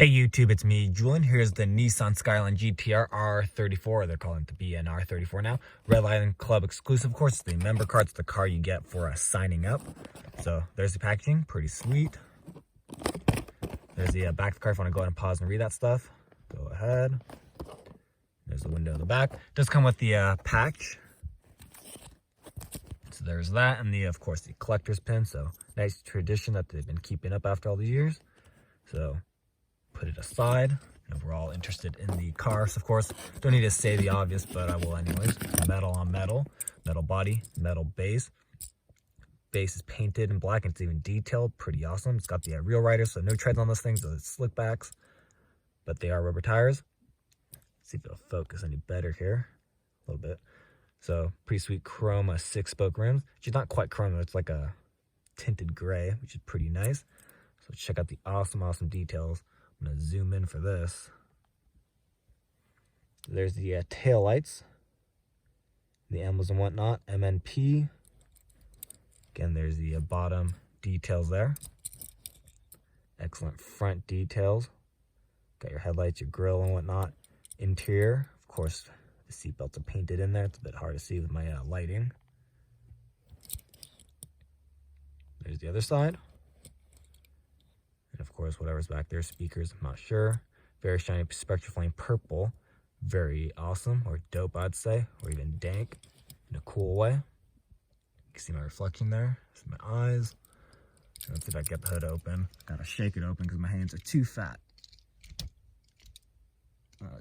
Hey YouTube, it's me, Julian. Here's the Nissan Skyline GTR R34. They're calling it the BNR34 now. Red Lion Club exclusive, of course. It's the member card. It's the car you get for signing up. So there's the packaging, pretty sweet. There's the back of the car if you want to go ahead and pause and read that stuff. Go ahead. There's the window in the back. Does come with the patch. So there's that, and of course the collector's pin. So nice tradition that they've been keeping up after all these years. So put it aside. We're all interested in the cars, of course. Don't need to say the obvious, but I will anyways. Metal on metal, metal body, metal base. Base is painted in black and it's even detailed. Pretty awesome. It's got the real riders, so no treads on those things, so it's slick backs, but they are rubber tires. Let's see if it'll focus any better here. A little bit. So pretty sweet chrome 6-spoke rims. Which is not quite chrome, though. It's like a tinted gray, which is pretty nice. So check out the awesome details. I'm going to zoom in for this. There's the tail lights, the emblems and whatnot, MNP. Again, there's the bottom details there. Excellent front details. Got your headlights, your grille and whatnot. Interior, of course, the seat belts are painted in there. It's a bit hard to see with my lighting. There's the other side. And of course, whatever's back there, speakers, I'm not sure. Very shiny Spectra Flame purple. Very awesome, or dope, I'd say, or even dank in a cool way. You can see my reflection there. See my eyes. Let's see if I can get the hood open. Gotta shake it open because my hands are too fat.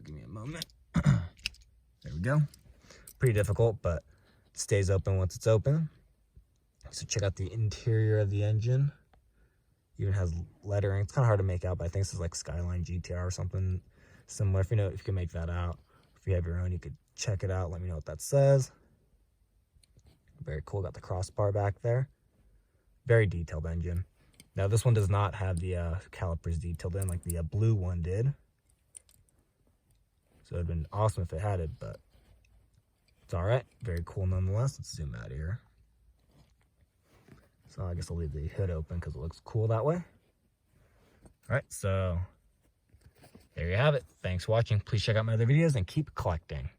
Give me a moment. There we go. Pretty difficult, but it stays open once it's open. So check out the interior of the engine. Even has lettering. It's kind of hard to make out, but I think this is like Skyline GTR or something similar. If you can make that out. If you have your own, you could check it out. Let me know what that says. Very cool. Got the crossbar back there. Very detailed engine. Now this one does not have the calipers detailed in like the blue one did. So it'd been awesome if it had it, but it's all right. Very cool nonetheless. Let's zoom out of here. So I guess I'll leave the hood open because it looks cool that way. All right, so there you have it. Thanks for watching. Please check out my other videos and keep collecting.